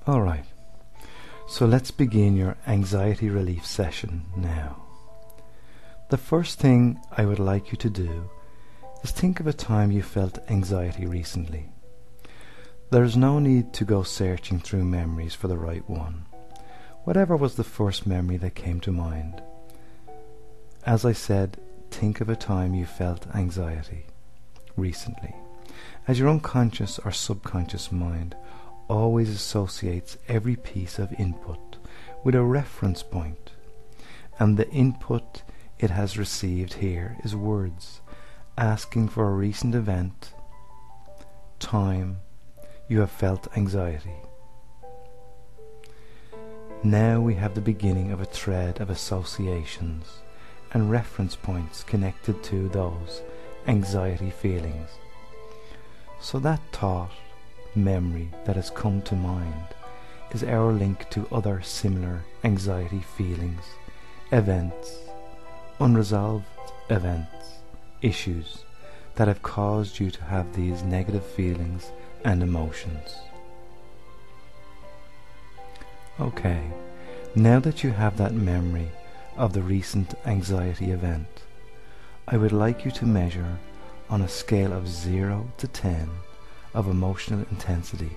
Alright, so let's begin your anxiety relief session now. The first thing I would like you to do is think of a time you felt anxiety recently. There is no need to go searching through memories for the right one. Whatever was the first memory that came to mind. As I said, think of a time you felt anxiety recently, as your unconscious or subconscious mind always associates every piece of input with a reference point, and the input it has received here is words asking for a recent event, time you have felt anxiety. Now we have the beginning of a thread of associations and reference points connected to those anxiety feelings. So that thought, memory that has come to mind is our link to other similar anxiety feelings, events, unresolved events, issues that have caused you to have these negative feelings and emotions. Okay, now that you have that memory of the recent anxiety event, I would like you to measure on a scale of 0 to 10 of emotional intensity.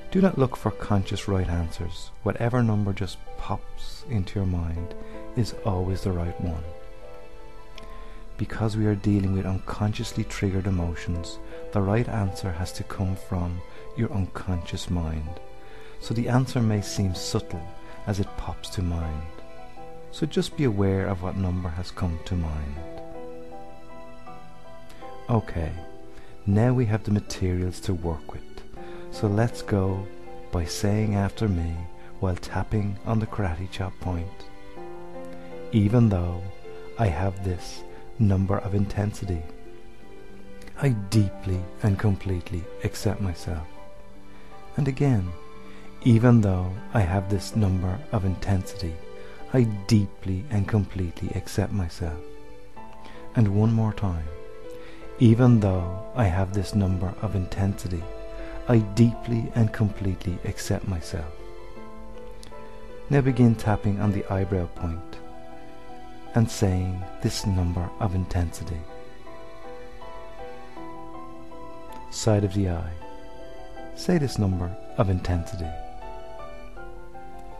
Do not look for conscious right answers. Whatever number just pops into your mind is always the right one. Because we are dealing with unconsciously triggered emotions, the right answer has to come from your unconscious mind. So the answer may seem subtle as it pops to mind. So just be aware of what number has come to mind. Okay, now we have the materials to work with. So let's go by saying after me while tapping on the karate chop point. Even though I have this number of intensity, I deeply and completely accept myself. And again, even though I have this number of intensity, I deeply and completely accept myself. And one more time, even though I have this number of intensity, I deeply and completely accept myself. Now begin tapping on the eyebrow point and saying this number of intensity. Side of the eye, say this number of intensity.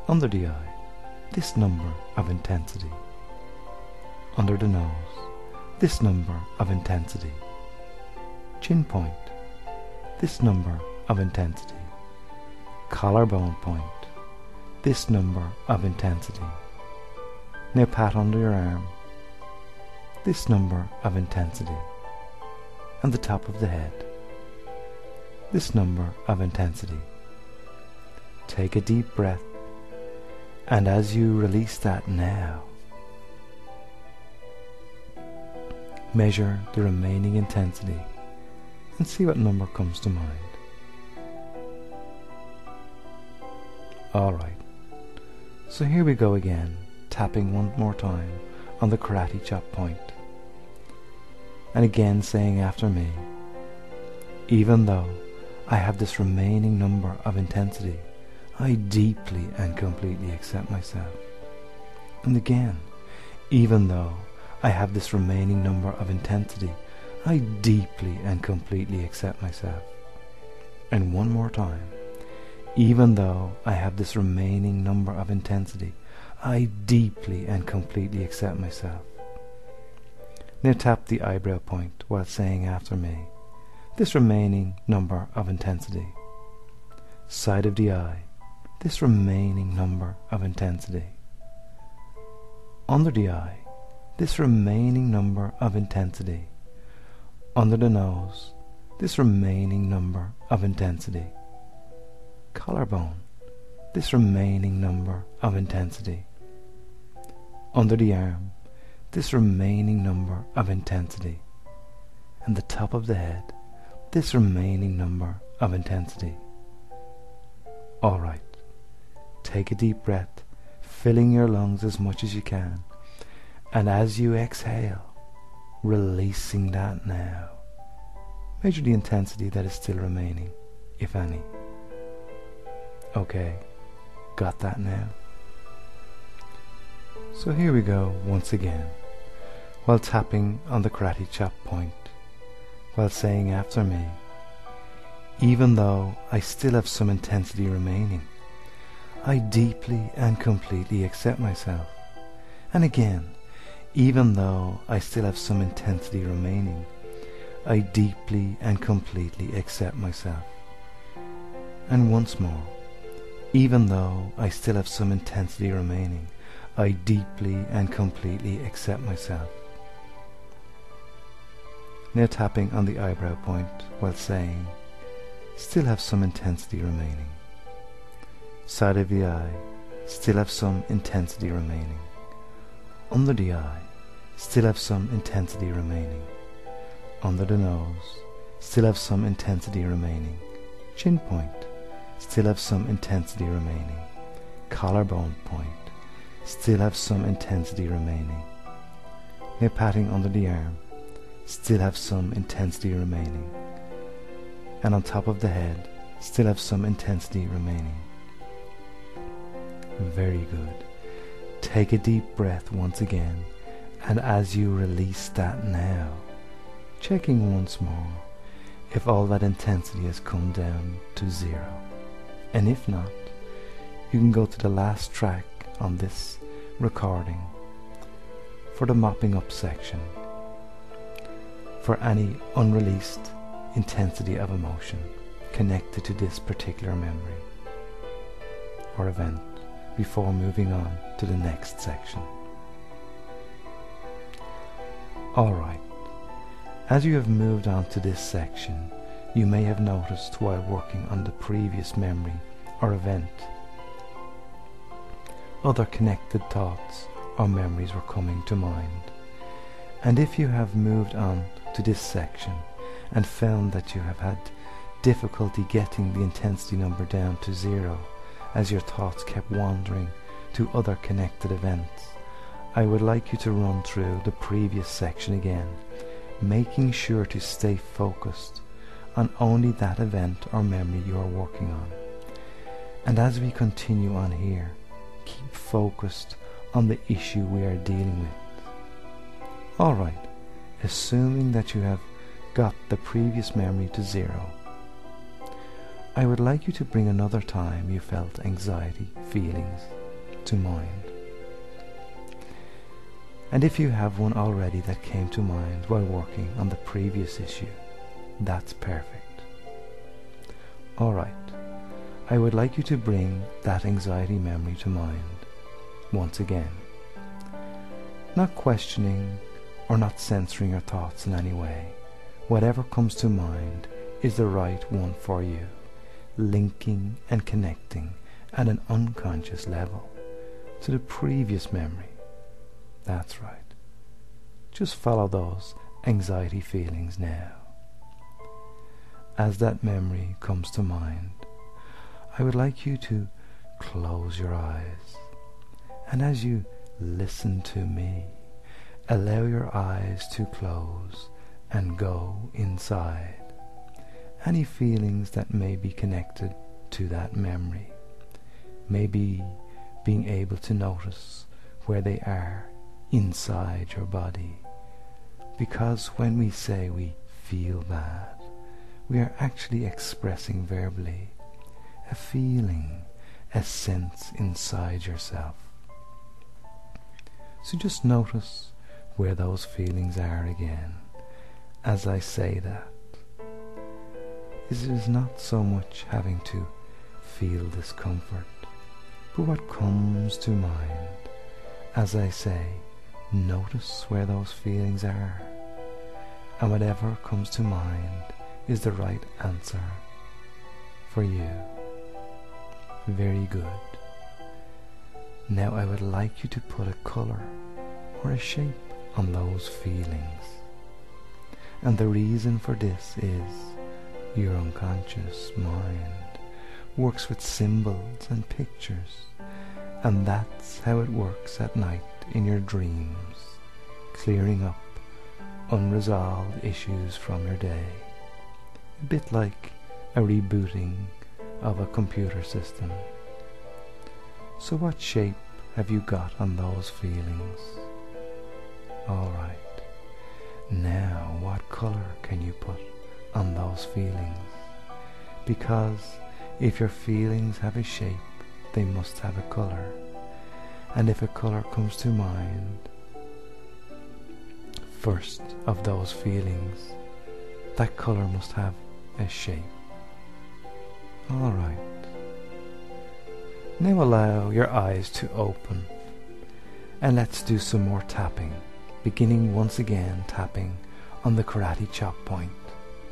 Under the eye, this number of intensity. Under the nose, this number of intensity. Chin point, this number of intensity. Collarbone point, this number of intensity. Now pat under your arm, this number of intensity. And the top of the head, this number of intensity. Take a deep breath, and as you release that now, measure the remaining intensity and see what number comes to mind. Alright, so here we go again, tapping one more time on the karate chop point. And again saying after me, even though I have this remaining number of intensity, I deeply and completely accept myself. And again, even though I have this remaining number of intensity, I deeply and completely accept myself. And one more time, even though I have this remaining number of intensity, I deeply and completely accept myself. Now tap the eyebrow point while saying after me, this remaining number of intensity. Side of the eye, this remaining number of intensity. Under the eye, this remaining number of intensity. Under the nose, this remaining number of intensity. Collarbone, this remaining number of intensity. Under the arm, this remaining number of intensity. And the top of the head, this remaining number of intensity. Alright, take a deep breath, filling your lungs as much as you can, and as you exhale, releasing that now. Measure the intensity that is still remaining, if any. Okay, got that now? So here we go once again, while tapping on the karate chop point, while saying after me, even though I still have some intensity remaining, I deeply and completely accept myself. And again, even though I still have some intensity remaining, I deeply and completely accept myself. And once more, even though I still have some intensity remaining, I deeply and completely accept myself. Now tapping on the eyebrow point while saying, still have some intensity remaining. Side of the eye, still have some intensity remaining. Under the eye, still have some intensity remaining. Under the nose, still have some intensity remaining. Chin point, still have some intensity remaining. Collarbone point, still have some intensity remaining. Now patting under the arm, still have some intensity remaining. And on top of the head, still have some intensity remaining. Very good. Take a deep breath once again, and as you release that now, checking once more if all that intensity has come down to 0. And if not, you can go to the last track on this recording for the mopping up section for any unreleased intensity of emotion connected to this particular memory or event before moving on to the next section. Alright, as you have moved on to this section, you may have noticed while working on the previous memory or event, other connected thoughts or memories were coming to mind. And if you have moved on to this section and found that you have had difficulty getting the intensity number down to 0 as your thoughts kept wandering to other connected events, I would like you to run through the previous section again, making sure to stay focused on only that event or memory you are working on. And as we continue on here, keep focused on the issue we are dealing with. Alright, assuming that you have got the previous memory to 0, I would like you to bring another time you felt anxiety feelings to mind. And if you have one already that came to mind while working on the previous issue, that's perfect. Alright, I would like you to bring that anxiety memory to mind once again, not questioning or not censoring your thoughts in any way. Whatever comes to mind is the right one for you, linking and connecting at an unconscious level to the previous memory. That's right. Just follow those anxiety feelings now. As that memory comes to mind, I would like you to close your eyes, and as you listen to me, allow your eyes to close and go inside. Any feelings that may be connected to that memory, maybe being able to notice where they are inside your body, because when we say we feel bad, we are actually expressing verbally a feeling, a sense inside yourself. So just notice where those feelings are again as I say that. It is not so much having to feel discomfort, but what comes to mind as I say, notice where those feelings are, and whatever comes to mind is the right answer for you. Very good. Now I would like you to put a color or a shape on those feelings. And the reason for this is your unconscious mind works with symbols and pictures, and that's how it works at night in your dreams, clearing up unresolved issues from your day, a bit like a rebooting of a computer system. So what shape have you got on those feelings? Alright, now what color can you put on those feelings? Because if your feelings have a shape, they must have a color. And if a color comes to mind first of those feelings, that color must have a shape. Alright. Now allow your eyes to open, and let's do some more tapping, beginning once again tapping on the karate chop point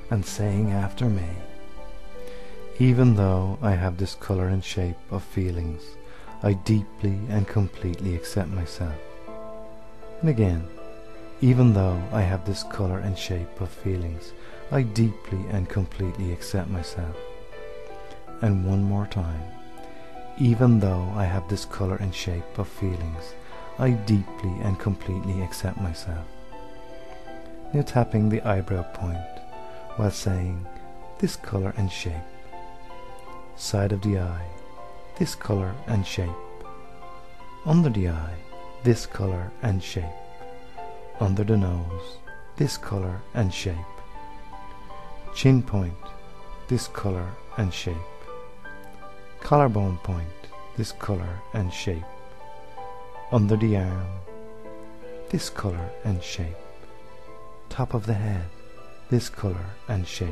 and saying after me, even though I have this color and shape of feelings, I deeply and completely accept myself. And again, even though I have this color and shape of feelings, I deeply and completely accept myself. And one more time, even though I have this color and shape of feelings, I deeply and completely accept myself. Now tapping the eyebrow point while saying, this color and shape. Side of the eye, this color and shape. Under the eye, this color and shape. Under the nose, this color and shape. Chin point, this color and shape. Collarbone point, this color and shape. Under the arm, this color and shape. Top of the head, this color and shape.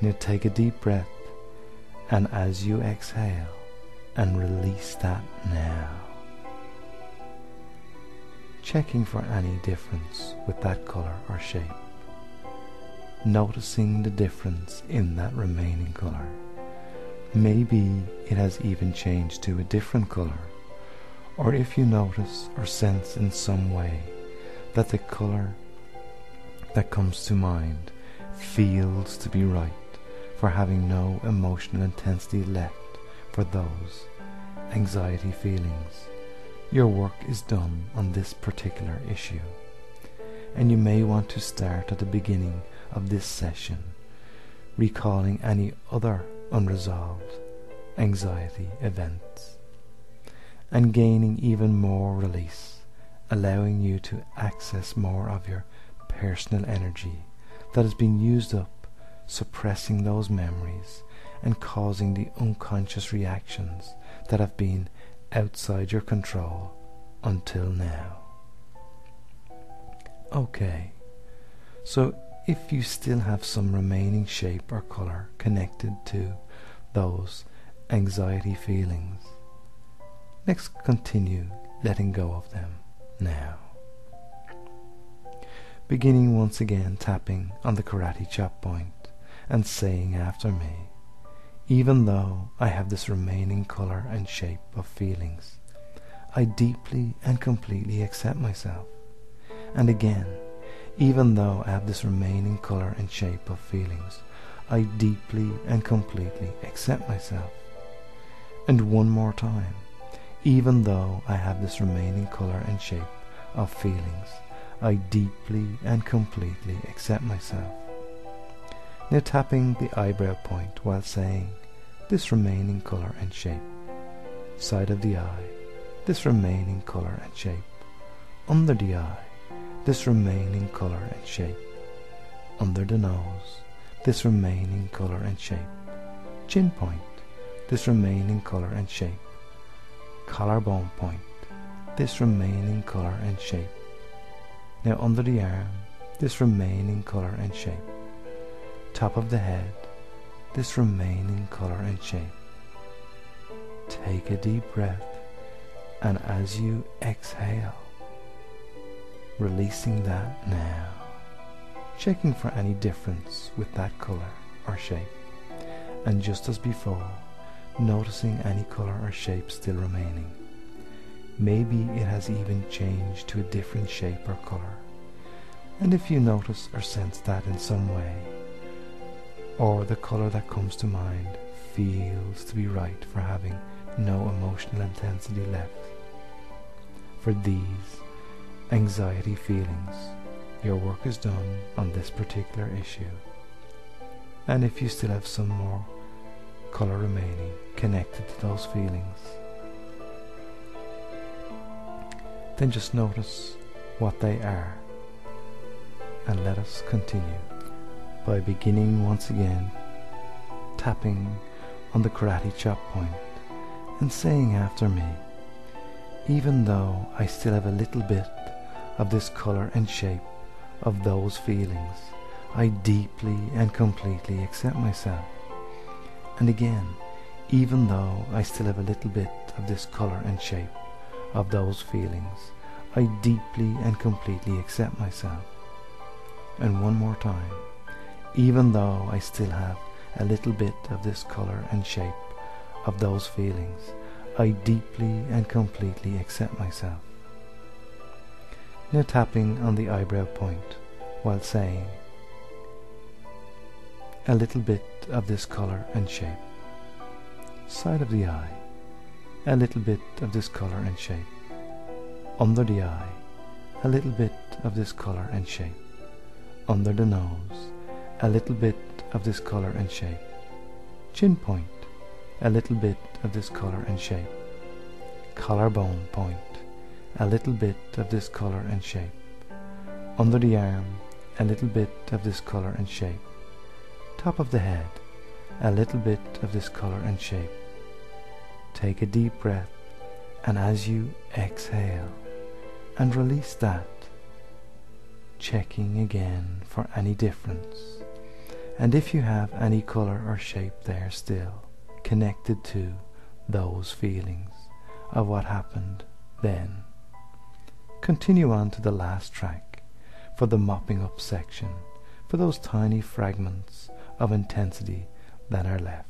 Now take a deep breath, and as you exhale, and release that now. Checking for any difference with that color or shape. Noticing the difference in that remaining color. Maybe it has even changed to a different color, or if you notice or sense in some way that the color that comes to mind feels to be right for having no emotional intensity left for those anxiety feelings, your work is done on this particular issue, and you may want to start at the beginning of this session, recalling any other unresolved anxiety events, and gaining even more release, allowing you to access more of your personal energy that has been used up suppressing those memories and causing the unconscious reactions that have been outside your control until now. Okay, so if you still have some remaining shape or color connected to those anxiety feelings, let's continue letting go of them now. Beginning once again tapping on the karate chop point and saying after me, even though I have this remaining color and shape of feelings, I deeply and completely accept myself. And again, even though I have this remaining color and shape of feelings, I deeply and completely accept myself. And one more time, even though I have this remaining color and shape of feelings, I deeply and completely accept myself. Now tapping the eyebrow point while saying, this remaining color and shape. Side of the eye, this remaining color and shape. Under the eye, this remaining color and shape. Under the nose, this remaining color and shape. Chin point, this remaining color and shape. Collarbone point, this remaining color and shape. Now under the arm, this remaining color and shape. Top of the head, this remaining color and shape. Take a deep breath, and as you exhale, releasing that now, checking for any difference with that color or shape, and just as before, noticing any color or shape still remaining. Maybe it has even changed to a different shape or color, and if you notice or sense that in some way, or the color that comes to mind feels to be right for having no emotional intensity left for these anxiety feelings, your work is done on this particular issue. And if you still have some more colour remaining connected to those feelings. Then just notice what they are, and let us continue by beginning once again tapping on the karate chop point and saying after me, even though I still have a little bit of this colour and shape of those feelings, I deeply and completely accept myself. And again, even though I still have a little bit of this colour and shape of those feelings, I deeply and completely accept myself. And one more time, even though I still have a little bit of this colour and shape of those feelings, I deeply and completely accept myself. Now tapping on the eyebrow point while saying, a little bit of this colour and shape. Side of the eye, a little bit of this colour and shape. Under the eye, a little bit of this colour and shape. Under the nose, a little bit of this colour and shape. Chin point, a little bit of this colour and shape. Collarbone point, a little bit of this colour and shape. Under the arm, a little bit of this colour and shape. Top of the head, a little bit of this colour and shape. Take a deep breath, and as you exhale and release that, checking again for any difference, and if you have any colour or shape there still connected to those feelings of what happened then, continue on to the last track for the mopping up section, for those tiny fragments of intensity that are left.